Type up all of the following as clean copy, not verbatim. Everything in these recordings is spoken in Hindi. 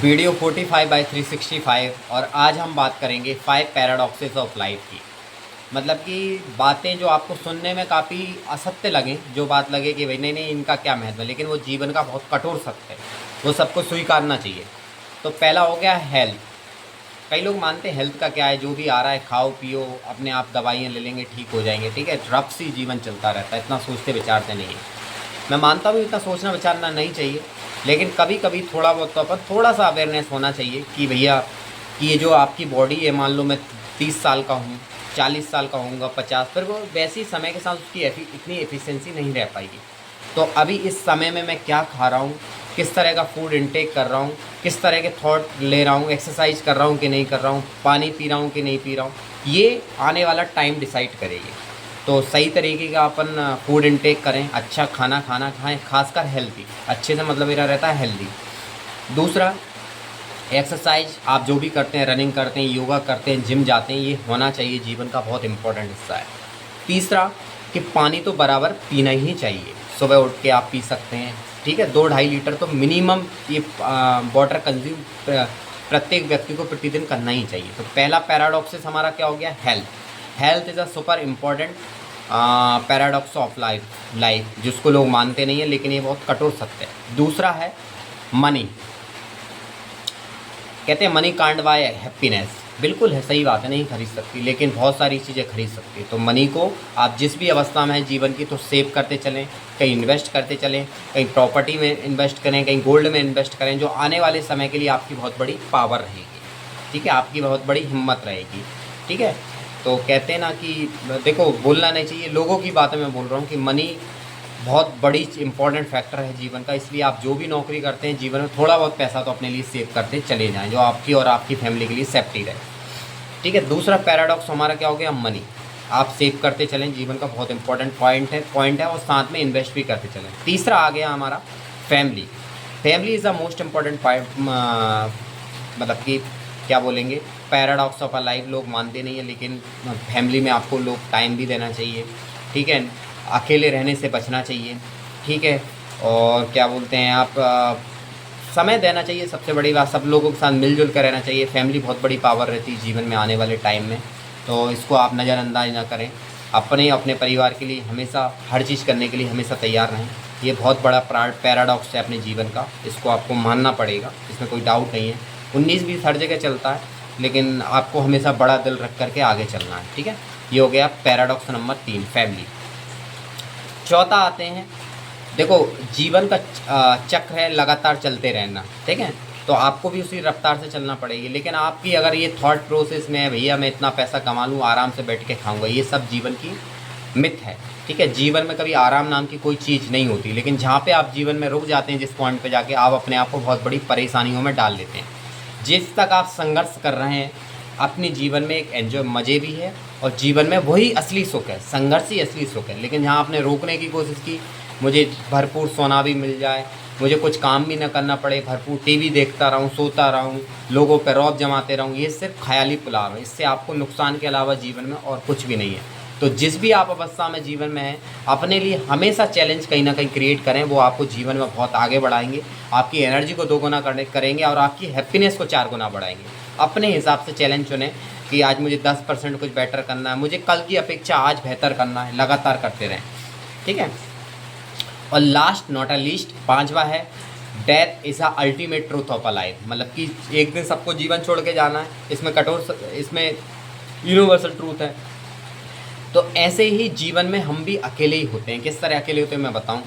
वीडियो 45/365 और आज हम बात करेंगे 5 पैराडॉक्सेस ऑफ लाइफ की। मतलब कि बातें जो आपको सुनने में काफ़ी असत्य लगें, जो बात लगे कि भाई नहीं नहीं इनका क्या महत्व है, लेकिन वो जीवन का बहुत कठोर सत्य है, वो सबको स्वीकारना चाहिए। तो पहला हो गया हेल्थ। कई लोग मानते हैं हेल्थ का क्या है, जो भी आ रहा है खाओ पियो, अपने आप दवाइयाँ ले लेंगे ठीक हो जाएंगे, ठीक है, रफ सी जीवन चलता रहता है, इतना सोचते विचारते नहीं है। मैं मानता हूँ इतना सोचना विचारना नहीं चाहिए, लेकिन कभी कभी थोड़ा बहुत तो अपन थोड़ा सा अवेयरनेस होना चाहिए कि भैया कि ये जो आपकी बॉडी है, मान लो मैं 30 साल का हूँ, 40 साल का होऊंगा, 50, फिर वो वैसे ही समय के साथ उसकी इतनी एफिशिएंसी नहीं रह पाएगी। तो अभी इस समय में मैं क्या खा रहा हूँ, किस तरह का फूड इनटेक कर रहा हूँ, किस तरह के थॉट ले रहा हूँ, एक्सरसाइज कर रहा हूँ कि नहीं कर रहा हूँ, पानी पी रहा हूँ कि नहीं पी रहा हूँ, ये आने वाला टाइम डिसाइड करेगी। तो सही तरीके का अपन फूड इनटेक करें, अच्छा खाना खाना खाएं, खासकर हेल्दी, अच्छे से मतलब मेरा रहता है हेल्दी। दूसरा, एक्सरसाइज आप जो भी करते हैं, रनिंग करते हैं, योगा करते हैं, जिम जाते हैं, ये होना चाहिए, जीवन का बहुत इंपॉर्टेंट हिस्सा है। तीसरा, कि पानी तो बराबर पीना ही चाहिए, सुबह उठ के आप पी सकते हैं, ठीक है, 2-2.5 लीटर तो मिनिमम ये वाटर कंज्यूम प्रत्येक व्यक्ति को प्रतिदिन करना ही चाहिए। तो पहला पैराडॉक्सिस हमारा क्या हो गया, health. Health is a super important paradox of life जिसको लोग मानते नहीं हैं, लेकिन ये बहुत कठोर सत्य है। दूसरा है मनी। कहते हैं मनी कांट बाय हैप्पीनेस, बिल्कुल है, सही बात है, नहीं खरीद सकती, लेकिन बहुत सारी चीज़ें खरीद सकती है। तो मनी को आप जिस भी अवस्था में हैं जीवन की, तो सेव करते चलें, कहीं इन्वेस्ट करते चलें, कहीं प्रॉपर्टी में इन्वेस्ट करें, कहीं गोल्ड में इन्वेस्ट करें, जो आने वाले समय के लिए आपकी बहुत बड़ी पावर रहेगी, ठीक है, आपकी बहुत बड़ी हिम्मत रहेगी, ठीक है। तो कहते हैं ना कि देखो, बोलना नहीं चाहिए, लोगों की बातें मैं बोल रहा हूँ कि मनी बहुत बड़ी इंपॉर्टेंट फैक्टर है जीवन का, इसलिए आप जो भी नौकरी करते हैं जीवन में थोड़ा बहुत पैसा तो अपने लिए सेव करते चले जाएं, जो आपकी और आपकी फैमिली के लिए सेफ्टी रहे, ठीक है। दूसरा पैराडॉक्स हमारा क्या हो गया, मनी। आप सेव करते चलें, जीवन का बहुत इंपॉर्टेंट पॉइंट है, और साथ में इन्वेस्ट भी करते चलें। तीसरा आ गया हमारा family. Family is the most important मतलब कि क्या बोलेंगे, पैराडॉक्स ऑफ अ लाइफ लोग मानते नहीं है, लेकिन फैमिली में आपको लोग टाइम भी देना चाहिए, ठीक है, अकेले रहने से बचना चाहिए, ठीक है, और क्या बोलते हैं आप समय देना चाहिए, सबसे बड़ी बात, सब लोगों के साथ मिलजुल कर रहना चाहिए। फैमिली बहुत बड़ी पावर रहती है जीवन में आने वाले टाइम में, तो इसको आप नज़रअंदाज ना करें। अपने परिवार के लिए हमेशा हर चीज़ करने के लिए हमेशा तैयार रहें। ये बहुत बड़ा पैराडॉक्स है अपने जीवन का, इसको आपको मानना पड़ेगा, इसमें कोई डाउट नहीं है। 19-20 हर जगह चलता है, लेकिन आपको हमेशा बड़ा दिल रख करके आगे चलना है, ठीक है। ये हो गया पैराडॉक्स नंबर 3, फैमिली। चौथा आते हैं, देखो जीवन का चक्र है लगातार चलते रहना, ठीक है, तो आपको भी उसी रफ्तार से चलना पड़ेगी। लेकिन आपकी अगर ये थॉट प्रोसेस में है भैया मैं इतना पैसा कमा लूँ, आराम से बैठ के खाऊंगा, ये सब जीवन की मिथ है, ठीक है। जीवन में कभी आराम नाम की कोई चीज़ नहीं होती, लेकिन जहाँ पे आप जीवन में रुक जाते हैं, जिस पॉइंट पे जाके आप अपने आप को बहुत बड़ी परेशानियों में डाल देते हैं। जिस तक आप संघर्ष कर रहे हैं अपने जीवन में, एक एंजॉय मज़े भी है, और जीवन में वही असली सुख है, संघर्ष ही असली सुख है। लेकिन जहाँ आपने रोकने की कोशिश की, मुझे भरपूर सोना भी मिल जाए, मुझे कुछ काम भी ना करना पड़े, भरपूर टीवी देखता रहूँ, सोता रहूँ, लोगों पर रौब जमाते रहूँ, ये सिर्फ ख्याली पुलाव है, इससे आपको नुकसान के अलावा जीवन में और कुछ भी नहीं है। तो जिस भी आप अवस्था में जीवन में हैं, अपने लिए हमेशा चैलेंज कहीं ना कहीं क्रिएट करें, वो आपको जीवन में बहुत आगे बढ़ाएंगे, आपकी एनर्जी को 2 गुना करेंगे, और आपकी हैप्पीनेस को 4 गुना बढ़ाएंगे। अपने हिसाब से चैलेंज चुनें कि आज मुझे 10% कुछ बेटर करना है, मुझे कल की अपेक्षा आज बेहतर करना है, लगातार करते रहें, ठीक है। और लास्ट नॉट अ लीस्ट, 5वां है, death is a ultimate truth of a life. मतलब कि एक दिन सबको जीवन छोड़ के जाना है, इसमें यूनिवर्सल ट्रूथ है। तो ऐसे ही जीवन में हम भी अकेले ही होते हैं। किस तरह अकेले होते हैं मैं बताऊं,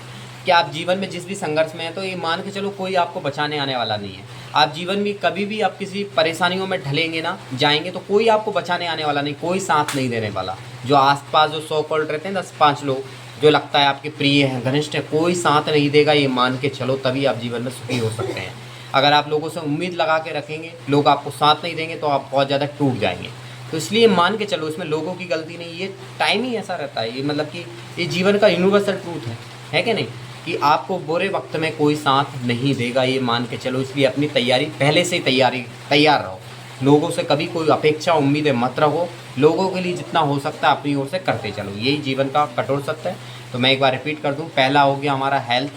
कि आप जीवन में जिस भी संघर्ष में हैं, तो ये मान के चलो कोई आपको बचाने आने वाला नहीं है। आप जीवन में कभी भी आप किसी परेशानियों में ढलेंगे ना, जाएंगे, तो कोई आपको बचाने आने वाला नहीं, कोई साथ नहीं देने वाला। जो आसपास जो 100 कॉल्ड रहते हैं, 10-5 लोग जो लगता है आपके प्रिय हैं, घनिष्ठ हैं, कोई साथ नहीं देगा, ये मान के चलो, तभी आप जीवन में सुखी हो सकते हैं। अगर आप लोगों से उम्मीद लगा के रखेंगे, लोग आपको साथ नहीं देंगे, तो आप बहुत ज़्यादा टूट जाएंगे। तो इसलिए मान के चलो, इसमें लोगों की गलती नहीं, ये टाइम ही ऐसा रहता है, ये मतलब कि ये जीवन का यूनिवर्सल ट्रूथ है कि नहीं, कि आपको बुरे वक्त में कोई साथ नहीं देगा, ये मान के चलो। इसलिए अपनी तैयारी पहले से ही तैयार रहो, लोगों से कभी कोई अपेक्षा उम्मीदें मत रखो, लोगों के लिए जितना हो सकता है अपनी ओर से करते चलो, यही जीवन का कठोर सत्य है। तो मैं एक बार रिपीट कर दूँ, पहला हो गया हमारा हेल्थ,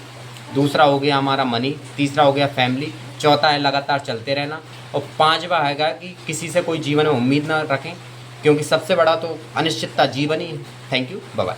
दूसरा हो गया हमारा मनी, तीसरा हो गया फैमिली, चौथा है लगातार चलते रहना, और पांचवा हैगा कि किसी से कोई जीवन में उम्मीद ना रखें, क्योंकि सबसे बड़ा तो अनिश्चितता जीवन ही है। Thank you, bye bye.